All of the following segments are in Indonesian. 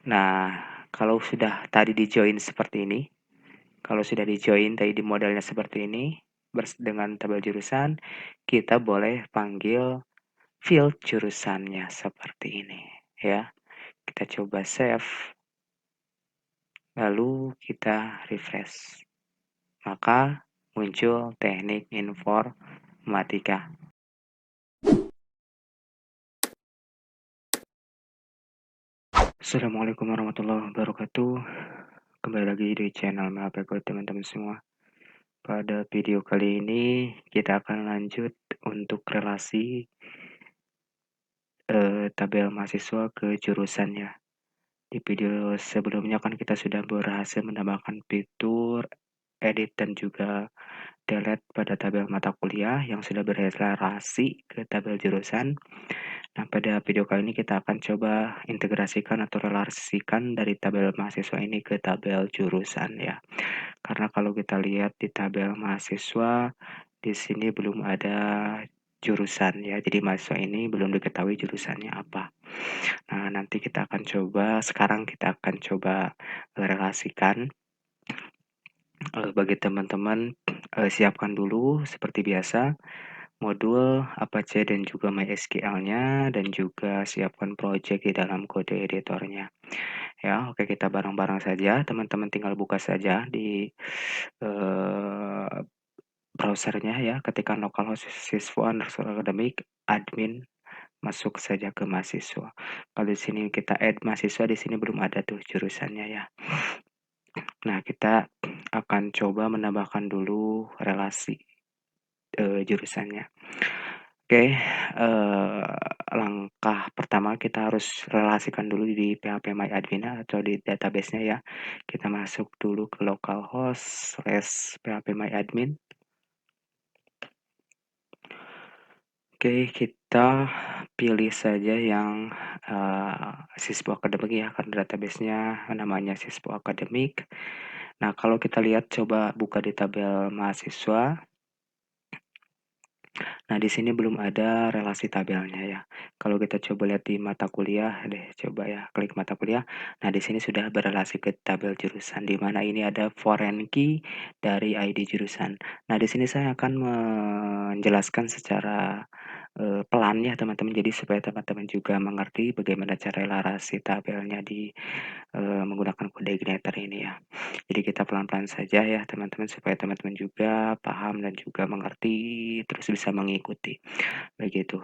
Nah, kalau sudah tadi di-join seperti ini, kalau sudah di-join tadi di modelnya seperti ini, dengan tabel jurusan, kita boleh panggil field jurusannya seperti ini, ya. Kita coba save, lalu kita refresh. Maka muncul teknik informatika. Assalamualaikum warahmatullahi wabarakatuh. Kembali lagi di channel Melapeko teman-teman semua. Pada video kali ini kita akan lanjut untuk relasi tabel mahasiswa ke jurusannya. Di video sebelumnya kan kita sudah berhasil menambahkan fitur edit dan juga delete pada tabel mata kuliah yang sudah berrelasi ke tabel jurusan. Nah, pada video kali ini kita akan coba integrasikan atau relasikan dari tabel mahasiswa ini ke tabel jurusan ya. Karena kalau kita lihat di tabel mahasiswa, di sini belum ada jurusan ya. Jadi mahasiswa ini belum diketahui jurusannya apa. Nah, nanti sekarang kita akan coba relasikan. Bagi teman-teman, siapkan dulu seperti biasa modul Apache dan juga MySQL-nya dan juga siapkan project di dalam kode editornya. Ya, oke kita bareng-bareng saja. Teman-teman tinggal buka saja di eh, browsernya ya, ketikkan localhost siswa_academic admin masuk saja ke mahasiswa. Kalau di sini kita add mahasiswa, di sini belum ada tuh jurusannya ya. Nah, kita akan coba menambahkan dulu relasi jurusannya. Oke, langkah pertama kita harus relasikan dulu di phpMyAdmin atau di database-nya ya. Kita masuk dulu ke localhost/phpMyAdmin. Oke, kita pilih saja yang Sispo Akademik ya, karena database-nya namanya Sispo Akademik. Nah, kalau kita lihat coba buka di tabel mahasiswa. Nah, di sini belum ada relasi tabelnya ya. Kalau kita coba lihat di mata kuliah deh, coba ya klik mata kuliah. Nah, di sini sudah berrelasi ke tabel jurusan di mana ini ada foreign key dari ID jurusan. Nah, di sini saya akan menjelaskan secara pelan ya teman-teman. Jadi supaya teman-teman juga mengerti bagaimana cara relasi tabelnya di menggunakan kode igniter ini ya. Jadi kita pelan-pelan saja ya teman-teman supaya teman-teman juga paham dan juga mengerti terus bisa mengikuti. Begitu.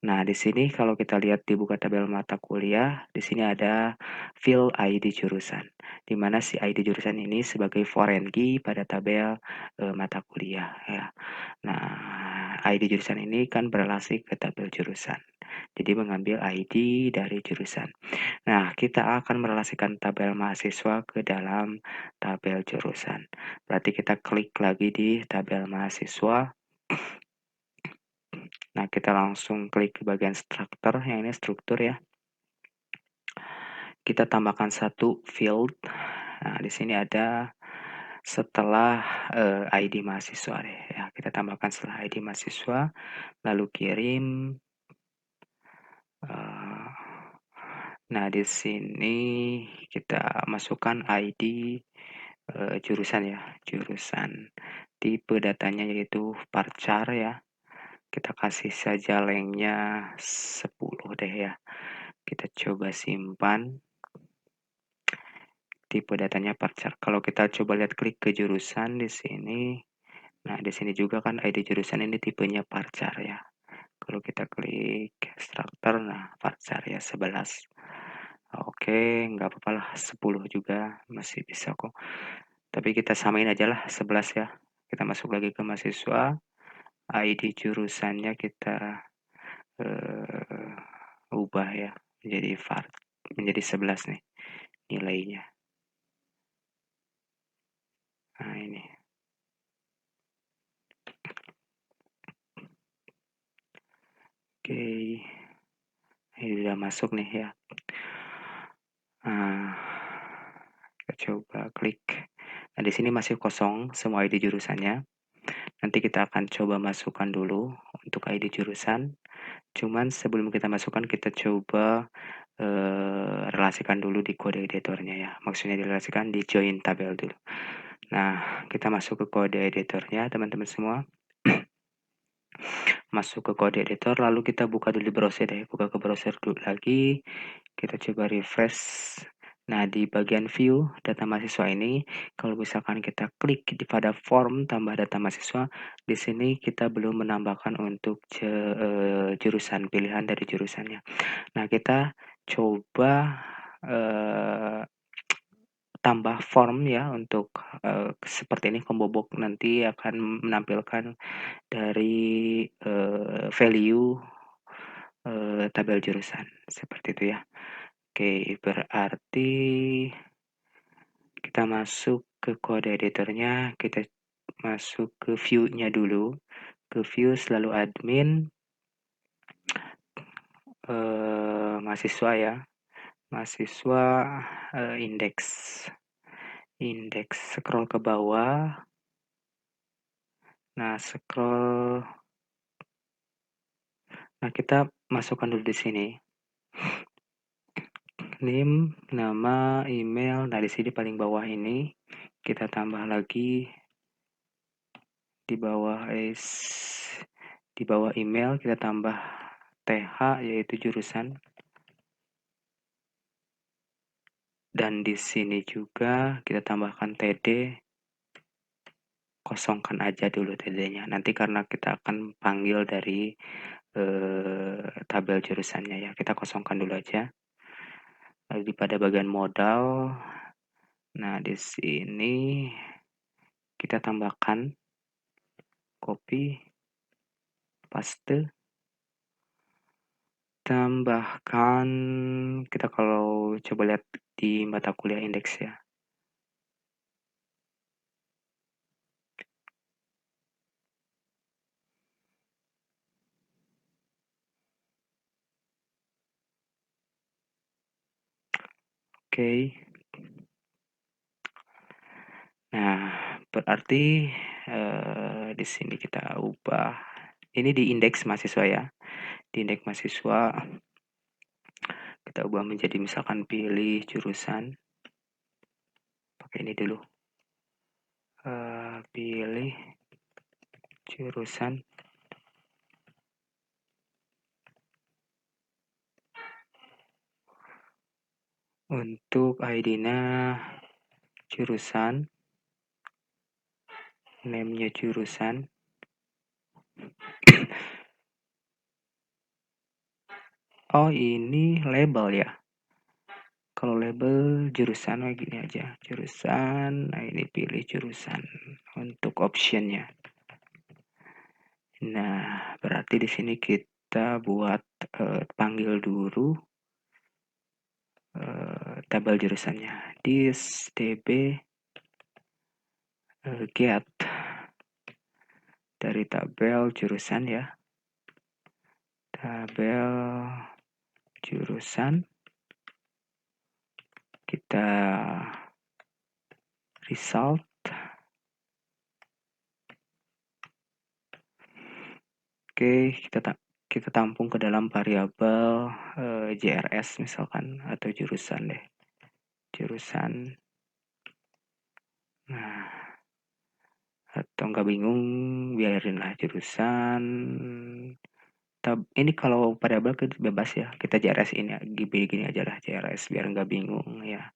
Nah, di sini kalau kita lihat di buka tabel mata kuliah, di sini ada field ID jurusan. Di mana si ID jurusan ini sebagai foreign key pada tabel mata kuliah ya. Nah, ID jurusan ini kan berrelasi ke tabel jurusan. Jadi mengambil ID dari jurusan. Nah, kita akan merelasikan tabel mahasiswa ke dalam tabel jurusan. Berarti kita klik lagi di tabel mahasiswa. Nah, kita langsung klik ke bagian struktur, yang ini struktur ya. Kita tambahkan satu field. Nah, di sini ada setelah ID mahasiswa deh ya. Kita tambahkan setelah ID mahasiswa, lalu kirim. Nah, di sini kita masukkan ID jurusan ya, jurusan. Tipe datanya yaitu varchar ya. Kita kasih saja lengthnya 10 deh ya. Kita coba simpan. Tipe datanya varchar. Kalau kita coba lihat klik ke jurusan di sini. Nah, di sini juga kan ID jurusan ini tipenya varchar ya. Kalau kita klik struktur, nah varchar ya 11. Oke, nggak apa-apa lah 10 juga masih bisa kok. Tapi kita samain aja lah 11 ya. Kita masuk lagi ke mahasiswa, ID jurusannya kita ubah ya menjadi 11 nih nilainya. Nah, ini. Oke. Ini udah masuk nih ya. Nah, kita coba klik. Nah, di sini masih kosong semua ID jurusannya. Nanti kita akan coba masukkan dulu untuk ID jurusan. Cuman sebelum kita masukkan, kita coba relasikan dulu di kode editornya ya. Maksudnya direlasikan di join tabel dulu. Nah, kita masuk ke kode editornya teman-teman semua. Masuk ke kode editor, lalu kita buka dulu browser deh. Buka ke browser dulu lagi. Kita coba refresh. Nah, di bagian view data mahasiswa ini, kalau misalkan kita klik pada form tambah data mahasiswa, di sini kita belum menambahkan untuk jurusan, pilihan dari jurusannya. Nah, kita coba eh, tambah form ya untuk seperti ini, Kombobok nanti akan menampilkan dari value tabel jurusan seperti itu ya. Oke, berarti kita masuk ke kode editornya, kita masuk ke view-nya dulu, ke view selalu admin, mahasiswa ya, mahasiswa, indeks, scroll ke bawah, nah scroll, nah kita masukkan dulu di sini, name, nama, email, nah di sini paling bawah ini, kita tambah lagi di bawah email kita tambah TH yaitu jurusan, dan di sini juga kita tambahkan TD, kosongkan aja dulu TD-nya nanti karena kita akan panggil dari tabel jurusannya ya, kita kosongkan dulu aja. Lalu pada bagian modal, nah di sini kita tambahkan copy paste, tambahkan, kita kalau coba lihat di mata kuliah indeks ya, oke. Nah, berarti di sini kita ubah. Ini di indeks mahasiswa ya. Di indeks mahasiswa kita ubah menjadi misalkan pilih jurusan. Pakai ini dulu. Pilih jurusan. Untuk ID-nya jurusan. Name-nya jurusan. Oh, ini label ya. Kalau label jurusan kayak gini aja. Jurusan, nah ini pilih jurusan untuk optionnya. Nah, berarti di sini kita buat panggil dulu tabel jurusannya. This db get dari tabel jurusan ya. Tabel jurusan, kita result, oke, kita tampung ke dalam variabel JRS misalkan, atau jurusan deh, jurusan. Nah, atau nggak bingung biarinlah jurusan. Ini kalau variabel bebas ya, kita JRS ini gini aja lah, JRS biar nggak bingung ya.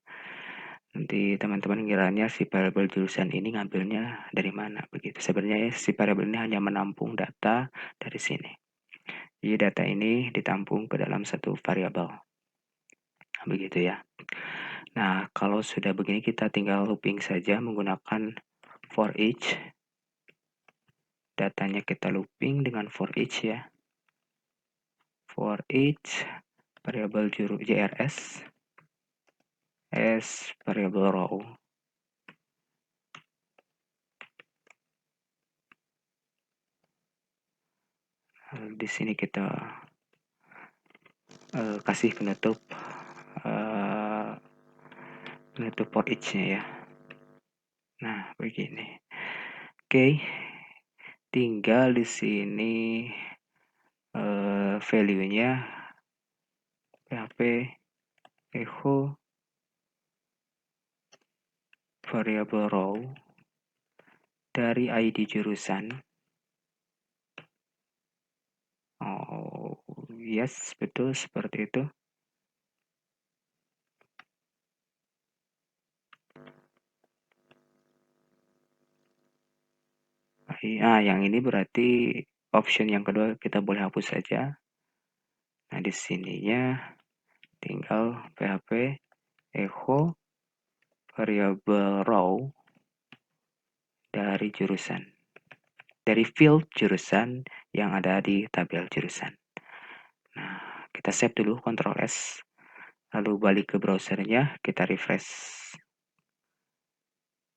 Nanti teman-teman ngiranya si variabel jurusan ini ngambilnya dari mana begitu. Sebenarnya si variabel ini hanya menampung data dari sini. Jadi data ini ditampung ke dalam satu variabel. Begitu ya. Nah, kalau sudah begini kita tinggal looping saja menggunakan for each. Datanya kita looping dengan for each ya. For each variabel JRS as variable row. Di sini kita kasih penutup for each-nya ya. Nah, begini. Oke. Tinggal di sini value-nya PHP echo variable row dari ID jurusan. Oh, yes, betul seperti itu. Nah, yang ini berarti option yang kedua kita boleh hapus saja. Nah, di sininya tinggal PHP echo variable row dari jurusan. Dari field jurusan yang ada di tabel jurusan. Nah, kita save dulu, Ctrl S. Lalu balik ke browsernya, kita refresh.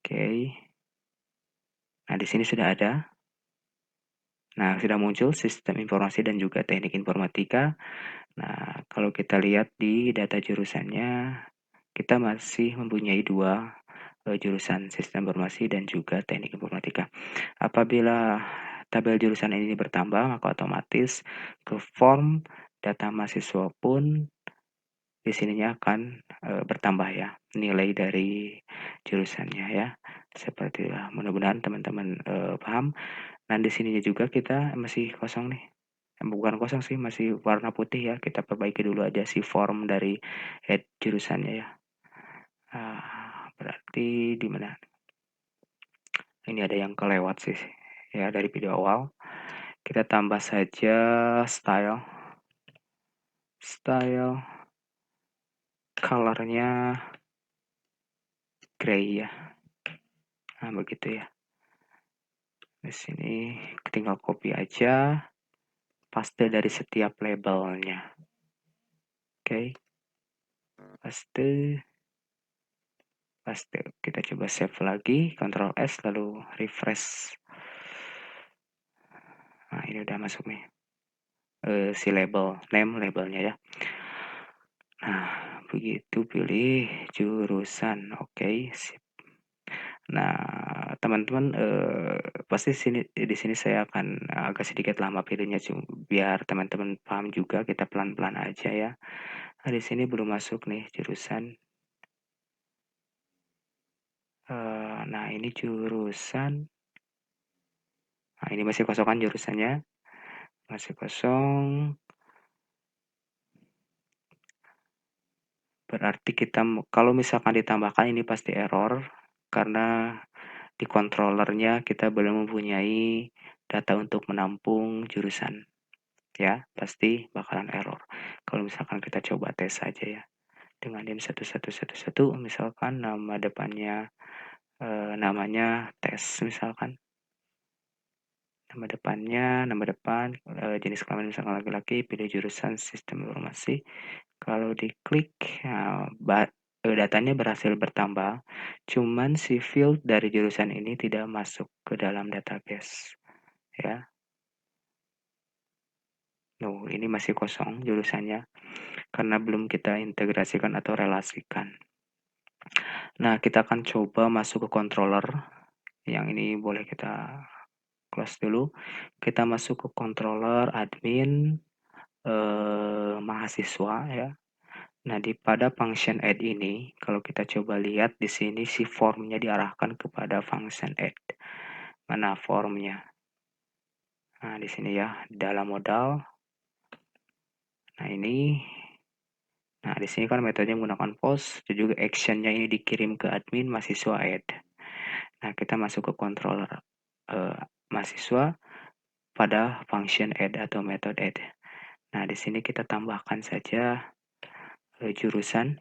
Oke. Nah, di sini sudah ada. Nah, sudah muncul sistem informasi dan juga teknik informatika. Nah, kalau kita lihat di data jurusannya, kita masih mempunyai dua jurusan sistem informasi dan juga teknik informatika. Apabila tabel jurusan ini bertambah, maka otomatis ke form data mahasiswa pun di sininya akan bertambah ya nilai dari jurusannya ya. Seperti itulah. Mudah-mudahan teman-teman paham. Dan di sininya juga kita masih kosong nih. Bukan kosong sih, masih warna putih ya. Kita perbaiki dulu aja si form dari jurusannya ya. Berarti di mana? Ini ada yang kelewat sih ya dari video awal. Kita tambah saja style. Style colornya gray ya. Nah, begitu ya. Di sini tinggal copy aja, paste dari setiap labelnya. Oke. Paste. Paste. Kita coba save lagi, Ctrl S lalu refresh. Nah, ini udah masuk nih. Si label, name labelnya ya. Nah, begitu pilih jurusan. Oke, sip. Nah, teman-teman pasti di sini saya akan agak sedikit lama pilihnya biar teman-teman paham juga, kita pelan-pelan aja ya. Nah, di sini belum masuk nih jurusan. Nah, ini jurusan. Nah, ini masih kosong kan jurusannya? Masih kosong. Berarti kita kalau misalkan ditambahkan ini pasti error karena di controllernya kita belum mempunyai data untuk menampung jurusan. Ya, pasti bakalan error. Kalau misalkan kita coba tes saja ya. Dengan dim 1111 misalkan nama depannya namanya tes misalkan. Nama depannya, nama depan, jenis kelamin misalkan laki-laki, pilih jurusan sistem informasi. Kalau diklik, datanya berhasil bertambah, cuman si field dari jurusan ini tidak masuk ke dalam database. Ya. Ini masih kosong jurusannya, karena belum kita integrasikan atau relasikan. Nah, kita akan coba masuk ke controller. Yang ini boleh kita close dulu. Kita masuk ke controller admin mahasiswa ya. Nah, pada function add ini, kalau kita coba lihat di sini si formnya diarahkan kepada function add. Mana formnya? Nah, di sini ya, dalam modal. Nah, ini. Nah, di sini kan metodenya menggunakan post, dan juga actionnya ini dikirim ke admin mahasiswa add. Nah, kita masuk ke controller mahasiswa pada function add atau method add. Nah, di sini kita tambahkan saja jurusan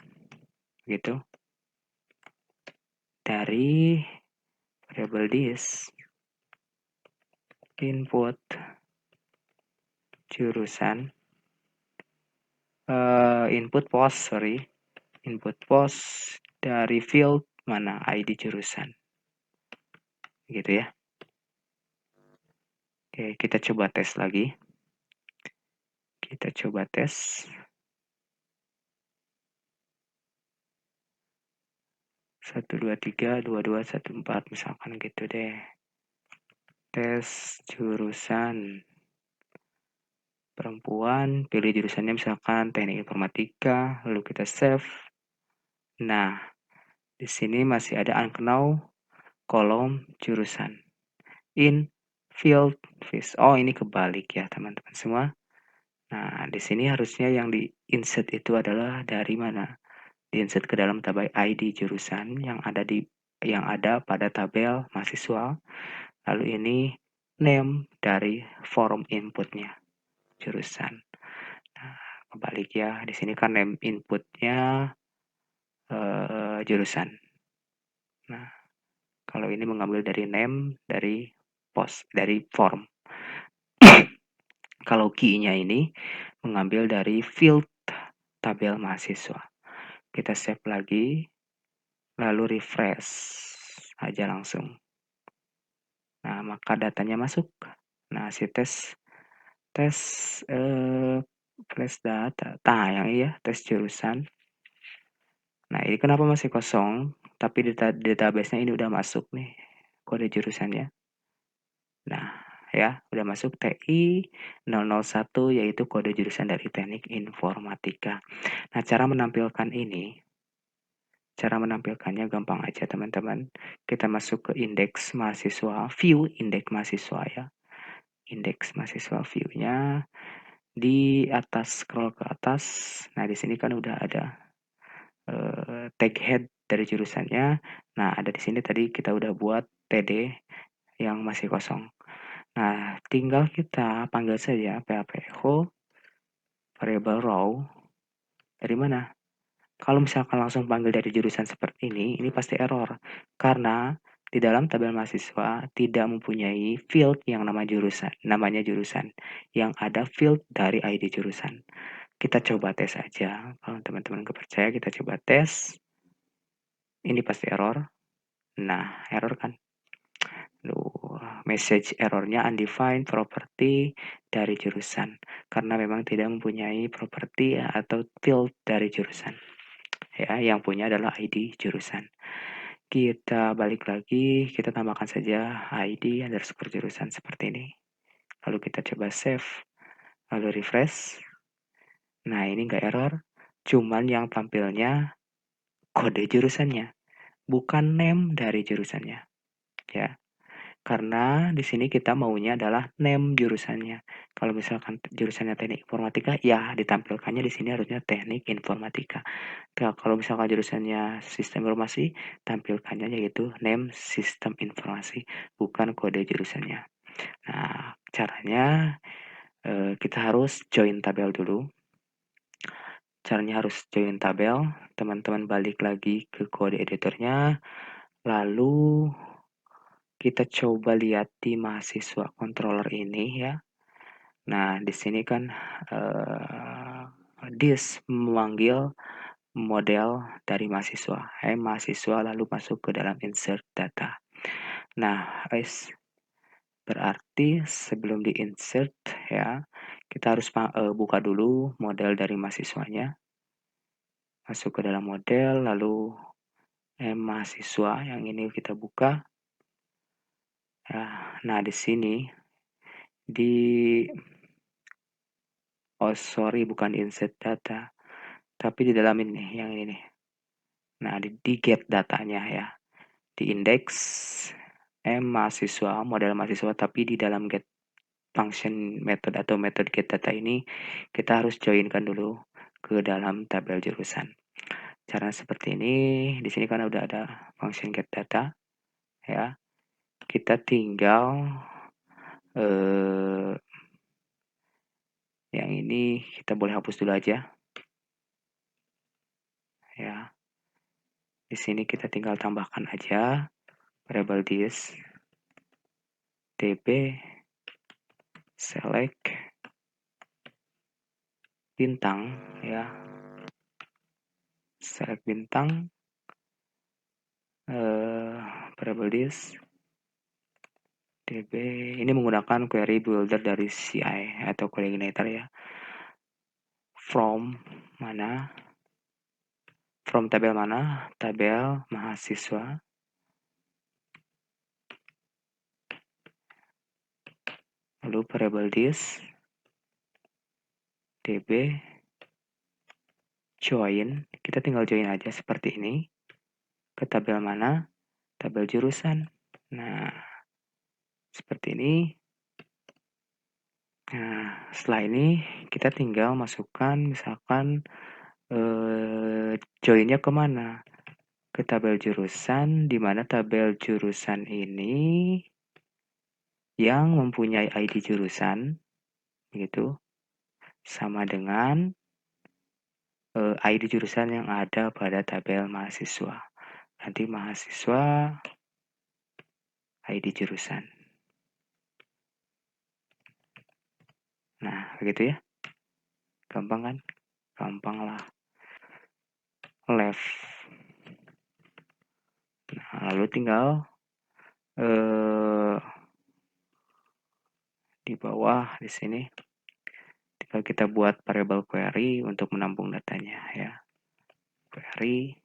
gitu dari variable this input jurusan input post dari field mana ID jurusan gitu ya. Oke, kita coba tes lagi. Kita coba tes. 1, 2, 3, 2, 2, 1, 4 misalkan gitu deh. Tes jurusan perempuan, pilih jurusannya misalkan teknik informatika, lalu kita save. Nah, di sini masih ada unknown kolom jurusan. In field fish. Oh, ini kebalik ya, teman-teman semua. Nah, di sini harusnya yang di-insert itu adalah dari mana? Di-insert ke dalam tabel ID jurusan yang ada pada tabel mahasiswa. Lalu ini name dari form inputnya jurusan. Nah, kebalik ya. Di sini kan name inputnya jurusan. Nah, kalau ini mengambil dari name dari dari form. Kalau key-nya ini mengambil dari field tabel mahasiswa. Kita save lagi, lalu refresh aja langsung. Nah, maka datanya masuk. Nah, si tes flash data. Nah, yang iya, tes jurusan. Nah, ini kenapa masih kosong? Tapi di database-nya ini udah masuk nih kode jurusannya. Nah, ya, udah masuk TI 001 yaitu kode jurusan dari Teknik Informatika. Nah, cara menampilkannya gampang aja teman-teman. Kita masuk ke indeks mahasiswa, view indeks mahasiswa ya. Indeks mahasiswa view-nya di atas, scroll ke atas. Nah, di sini kan udah ada tag head dari jurusannya. Nah, ada di sini tadi kita udah buat TD yang masih kosong. Nah, tinggal kita panggil saja php echo variable row dari mana? Kalau misalkan langsung panggil dari jurusan seperti ini pasti error. Karena di dalam tabel mahasiswa tidak mempunyai field yang namanya jurusan. Yang ada field dari ID jurusan. Kita coba tes aja. Kalau teman-teman nggak percaya, kita coba tes. Ini pasti error. Nah, error kan? Loh, message errornya undefined property dari jurusan. Karena memang tidak mempunyai property atau field dari jurusan. Ya, yang punya adalah ID jurusan. Kita balik lagi, kita tambahkan saja ID underscore jurusan seperti ini. Lalu kita coba save, lalu refresh. Nah, ini nggak error, cuman yang tampilnya kode jurusannya, bukan name dari jurusannya. Ya, karena di sini kita maunya adalah name jurusannya. Kalau misalkan jurusannya teknik informatika, ya ditampilkannya di sini harusnya teknik informatika. Kalau misalkan jurusannya sistem informasi, tampilkannya yaitu name sistem informasi, bukan kode jurusannya. Nah, caranya kita harus join tabel dulu. Caranya harus join tabel, teman-teman balik lagi ke kode editornya, lalu kita coba lihat di mahasiswa controller ini ya. Nah, di sini kan this memanggil model dari mahasiswa. Mahasiswa lalu masuk ke dalam insert data. Nah, guys, berarti sebelum di insert ya, kita harus buka dulu model dari mahasiswanya. Masuk ke dalam model, lalu mahasiswa yang ini kita buka. Ya, nah di sini sorry, bukan insert data, tapi di dalam ini yang ini nih. Nah, di get datanya ya. Di indeks mahasiswa, model mahasiswa, tapi di dalam get function method atau method get data ini kita harus joinkan dulu ke dalam tabel jurusan. Cara seperti ini, di sini kan udah ada function get data ya. Kita tinggal yang ini kita boleh hapus dulu aja. Ya. Di sini kita tinggal tambahkan aja variable this db select bintang ya. Select bintang variable this db ini menggunakan query builder dari CI atau coordinator ya. From mana? From tabel mana? Tabel mahasiswa. Lalu variable this DB, join, kita tinggal join aja seperti ini. Ke tabel mana? Tabel jurusan. Nah, seperti ini. Nah, setelah ini kita tinggal masukkan misalkan joinnya ke mana? Ke tabel jurusan, di mana tabel jurusan ini yang mempunyai ID jurusan, gitu, sama dengan ID jurusan yang ada pada tabel mahasiswa. Nanti mahasiswa ID jurusan. Nah, begitu ya. Gampang kan? Gampang lah. Left. Nah, lalu tinggal di bawah di sini tinggal kita buat variable query untuk menampung datanya ya. Query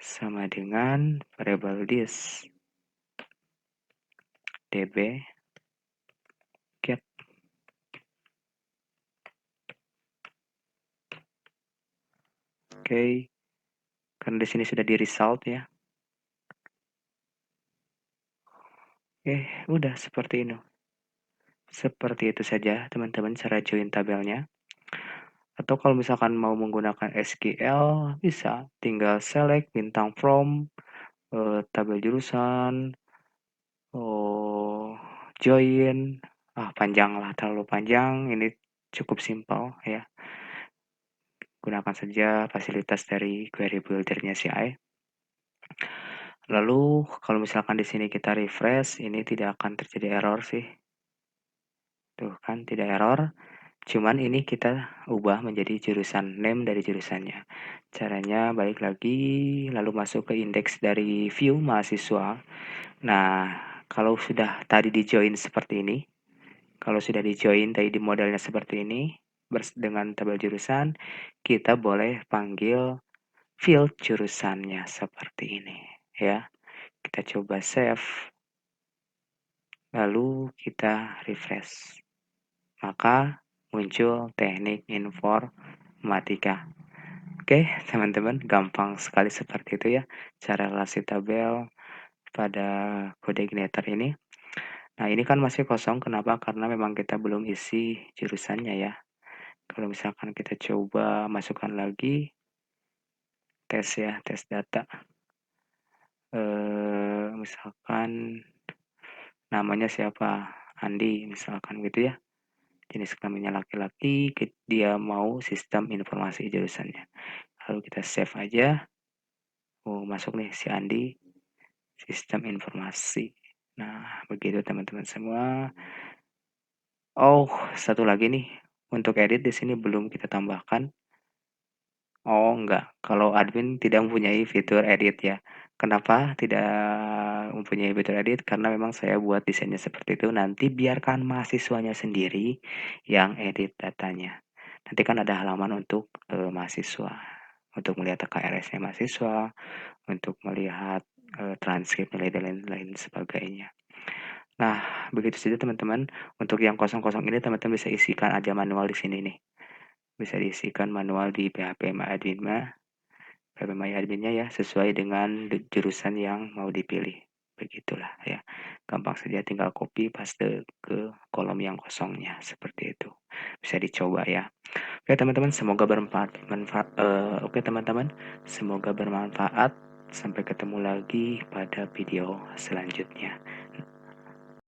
sama dengan variable this db get. Oke. Karena di sini sudah di result ya. Udah seperti ini. Seperti itu saja teman-teman cara join tabelnya. Atau kalau misalkan mau menggunakan SQL bisa tinggal select bintang from tabel jurusan, join, panjang lah, terlalu panjang, ini cukup simpel ya. Gunakan saja fasilitas dari query builder-nya CI. Lalu kalau misalkan di sini kita refresh, ini tidak akan terjadi error sih. Tuh kan tidak error. Cuman ini kita ubah menjadi jurusan name dari jurusannya. Caranya balik lagi lalu masuk ke indeks dari view mahasiswa. Nah, kalau sudah tadi di join seperti ini, kalau sudah di join tadi di modelnya seperti ini dengan tabel jurusan, kita boleh panggil field jurusannya seperti ini ya. Kita coba save. Lalu kita refresh. Maka muncul teknik informatika. Oke, teman-teman, gampang sekali seperti itu ya cara relasi tabel pada kode Igniter ini. Nah, ini kan masih kosong. Kenapa? Karena memang kita belum isi jurusannya ya. Kalau misalkan kita coba masukkan lagi tes ya, tes data. Misalkan namanya siapa? Andi, misalkan gitu ya. Jenis kelaminnya laki-laki, dia mau sistem informasi jurusannya. Lalu kita save aja. Masuk nih si Andi, sistem informasi. Nah, begitu teman-teman semua. Satu lagi nih. Untuk edit di sini belum kita tambahkan. Enggak. Kalau admin tidak mempunyai fitur edit ya. Kenapa tidak mempunyai fitur edit? Karena memang saya buat desainnya seperti itu. Nanti biarkan mahasiswanya sendiri yang edit datanya. Nanti kan ada halaman untuk mahasiswa. Untuk melihat KRS-nya mahasiswa. Untuk melihat transkrip nilai dan lain-lain sebagainya. Nah, begitu saja teman-teman. Untuk yang kosong-kosong ini teman-teman bisa isikan aja manual di sini nih. Bisa diisikan manual di PHP MyAdmin-nya ya, sesuai dengan jurusan yang mau dipilih. Begitulah ya. Gampang saja tinggal copy paste ke kolom yang kosongnya seperti itu. Bisa dicoba ya. Oke teman-teman, semoga bermanfaat. Oke teman-teman, semoga bermanfaat. Sampai ketemu lagi pada video selanjutnya.